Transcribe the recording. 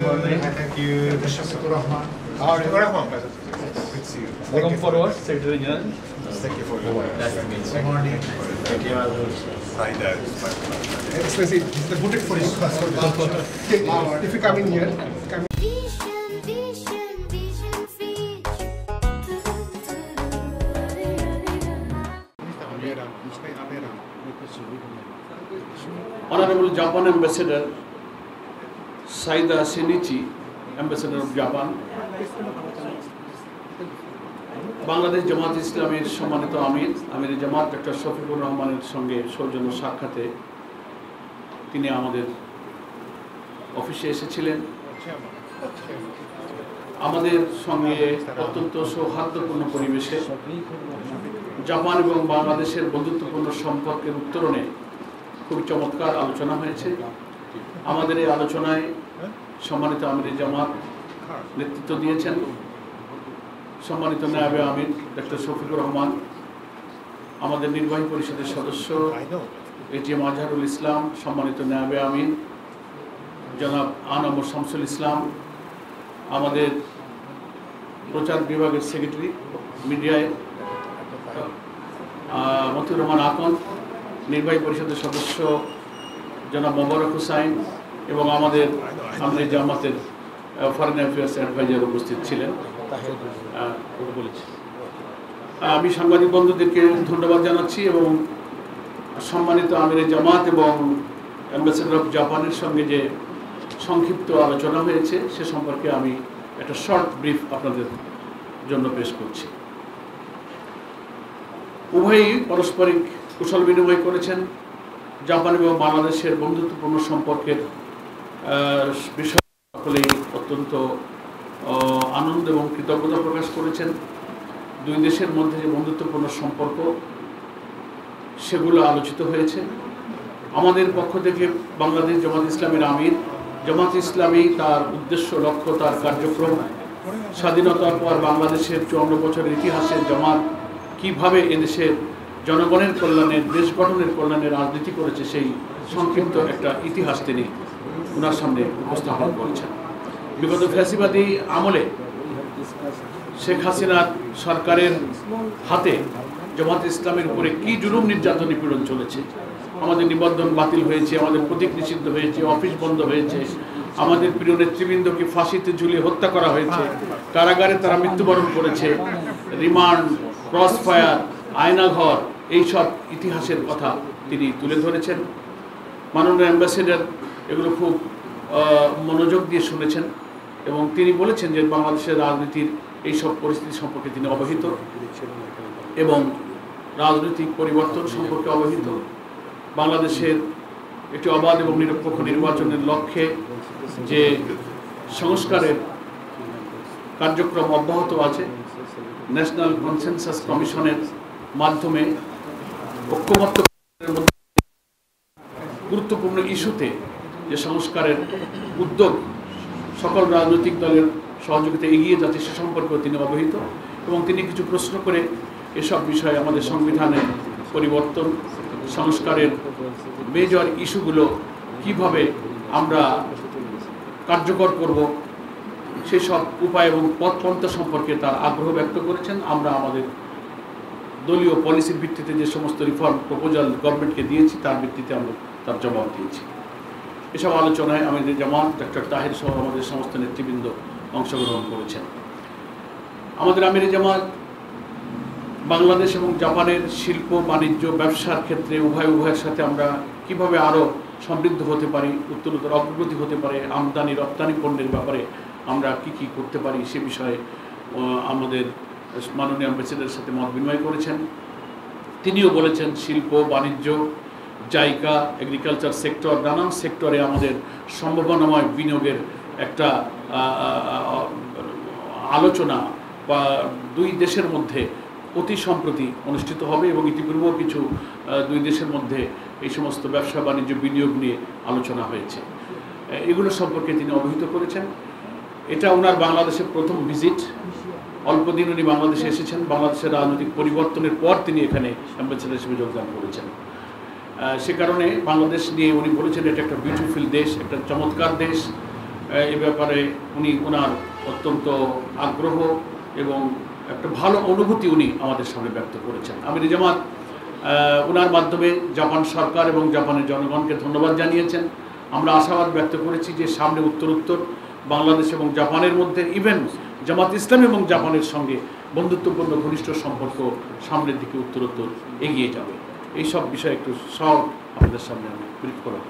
morning. Thank you. Shafiqur Rahman. Shafiqur Rahman. Good to see you. Welcome forward, Secretary General. Thank you for your work. Nice to meet you. Good morning. Thank you. Saida. Excellency, this is the boutique for you. If you come in here, come in. Honorable Japan Ambassador Saida Shinichi, Ambassador of Japan, Bangladesh Jamaat ইসলামের সম্মানিত আমির জামাত doctor Shafiqur রহমানের সঙ্গে সৌজন্য সাক্ষাতে তিনি আমাদের অফিসে এসেছিলেন। আমাদের সঙ্গে অত্যন্ত সৌহার্দ্যপূর্ণ পরিবেশে জাপান এবং বাংলাদেশের বন্ধুত্বপূর্ণ সম্পর্কের উত্তরণে খুব চমৎকার আলোচনা হয়েছে। আমাদের এই আলোচনায় সম্মানিত আমির জামাত নেতৃত্ব দিয়েছেন, সম্মানিত নায়েবে আমির ডক্টর শফিকুর রহমান, আমাদের নির্বাহী পরিষদের সদস্য এটিএম আজহারুল ইসলাম, সম্মানিত নায়েবে আমির জনাব আনম শামসুল ইসলাম, আমাদের প্রচার বিভাগের সেক্রেটারি মিডিয়ায় মতিউর রহমান আকন, নির্বাহী পরিষদের সদস্য জনাব মোবারক হুসাইন এবং আমাদের আমির জামাতের ফরেন অ্যাফেয়ার্স অ্যাডভাইজার উপস্থিত ছিলেন। আমি সাংবাদিক বন্ধুদেরকে ধন্যবাদ জানাচ্ছি এবং সম্মানিত আমির জামাত এবং অ্যাম্বাসেডর অফ জাপানের সঙ্গে যে সংক্ষিপ্ত আলোচনা হয়েছে সে সম্পর্কে আমি একটা শর্ট ব্রিফ আপনাদের জন্য পেশ করছি। উভয়ই পারস্পরিক কুশল বিনিময় করেছেন। জাপান এবং বাংলাদেশের বন্ধুত্বপূর্ণ সম্পর্কের বিষয় সকলেই অত্যন্ত আনন্দ এবং কৃতজ্ঞতা প্রকাশ করেছেন। দুই দেশের মধ্যে যে বন্ধুত্বপূর্ণ সম্পর্ক সেগুলো আলোচিত হয়েছে। আমাদের পক্ষ থেকে বাংলাদেশ জামাত ইসলামের আমির, জামাত ইসলামী তার উদ্দেশ্য, লক্ষ্য, তার কার্যক্রম, স্বাধীনতার পর বাংলাদেশের 54 বছরের ইতিহাসে জামাত কীভাবে এদেশের জনগণের কল্যাণের, দেশ গঠনের কল্যাণে রাজনীতি করেছে সেই সংক্ষিপ্ত একটা ইতিহাস তিনি ওনার সামনে উপস্থাপন করেছেন। বিগত ফ্যাসিবাদী আমলে শেখ হাসিনার সরকারের হাতে জামাত ইসলামের উপরে কি জুলুম নির্যাতন নিপীড়ন চলেছে। আমাদের নিবন্ধন বাতিল হয়েছে, আমাদের প্রতীক নিষিদ্ধ হয়েছে, অফিস বন্ধ হয়েছে, আমাদের প্রিয় নেতৃবৃন্দকে ফাঁসিতে ঝুলিয়ে হত্যা করা হয়েছে, কারাগারে তারা মৃত্যুবরণ করেছে, রিমান্ড, ক্রস ফায়ার, আয়নাঘর, এইসব ইতিহাসের কথা তিনি তুলে ধরেছেন। মাননীয় অ্যাম্বাসেডর এগুলো খুব মনোযোগ দিয়ে শুনেছেন এবং তিনি বলেছেন যে বাংলাদেশের রাজনীতির এইসব পরিস্থিতি সম্পর্কে তিনি অবহিত এবং রাজনৈতিক পরিবর্তন সম্পর্কে অবহিত। বাংলাদেশের একটি অবাধ এবং নিরপেক্ষ নির্বাচনের লক্ষ্যে যে সংস্কারের কার্যক্রম অব্যাহত আছে, ন্যাশনাল কনসেনসাস কমিশনের মাধ্যমে ঐক্যমত্য গুরুত্বপূর্ণ ইস্যুতে যে সংস্কারের উদ্যোগ সকল রাজনৈতিক দলের সহযোগিতা এগিয়ে যাচ্ছে সে সম্পর্কেও তিনি অবহিত এবং তিনি কিছু প্রশ্ন করে এসব বিষয়ে আমাদের সংবিধানের পরিবর্তন, সংস্কারের মেজর ইস্যুগুলো কিভাবে আমরা কার্যকর করব সেই সব উপায় এবং পথপন্থা সম্পর্কে তার আগ্রহ ব্যক্ত করেছেন। আমরা আমাদের দলীয় পলিসির ভিত্তিতে যে সমস্ত রিফর্ম প্রপোজাল গভর্নমেন্টকে দিয়েছি তার ভিত্তিতে আমরা তার জবাব দিয়েছি। এসব আলোচনায় আমাদের জামাত ডক্টর তাহের সহ আমাদের সমস্ত নেতৃবৃন্দ অংশগ্রহণ করেছেন। আমাদের আমির জামাত বাংলাদেশ এবং জাপানের শিল্প, বাণিজ্য, ব্যবসার ক্ষেত্রে উভয়ের সাথে আমরা কিভাবে আরও সমৃদ্ধ হতে পারি, উত্তরোত্তর অগ্রগতি হতে পারে, আমদানি রপ্তানি পণ্যের ব্যাপারে আমরা কি করতে পারি সে বিষয়ে আমাদের মাননীয় অ্যাম্বাসেডরের সাথে মত বিনিময় করেছেন। তিনিও বলেছেন শিল্প, বাণিজ্য, জায়গা, এগ্রিকালচার সেক্টর, নানান সেক্টরে আমাদের সম্ভাবনাময় বিনিয়োগের একটা আলোচনা বা দুই দেশের মধ্যে অতি সম্প্রতি অনুষ্ঠিত হবে এবং ইতিপূর্বেও কিছু দুই দেশের মধ্যে এই সমস্ত ব্যবসা বাণিজ্য বিনিয়োগ নিয়ে আলোচনা হয়েছে। এগুলো সম্পর্কে তিনি অবহিত করেছেন। এটা ওনার বাংলাদেশের প্রথম ভিজিট। অল্প দিন উনি বাংলাদেশে এসেছেন। বাংলাদেশের রাজনৈতিক পরিবর্তনের পর তিনি এখানে অ্যাম্বাসেডর হিসেবে যোগদান করেছেন। সে কারণে বাংলাদেশ নিয়ে উনি বলেছেন এটা একটা বিউটিফুল দেশ, একটা চমৎকার দেশ, এ ব্যাপারে উনি ওনার অত্যন্ত আগ্রহ এবং একটা ভালো অনুভূতি উনি আমাদের সামনে ব্যক্ত করেছেন। আমির জামাত ওনার মাধ্যমে জাপান সরকার এবং জাপানের জনগণকে ধন্যবাদ জানিয়েছেন। আমরা আশাবাদ ব্যক্ত করেছি যে সামনে উত্তর বাংলাদেশ এবং জাপানের মধ্যে ইভেন জামাত ইসলাম এবং জাপানের সঙ্গে বন্ধুত্বপূর্ণ ঘনিষ্ঠ সম্পর্ক সামনের দিকে উত্তরোত্তর এগিয়ে যাবে। এই সব বিষয়ে একটু সব আপনাদের সামনে আমি ব্রিফ করলাম।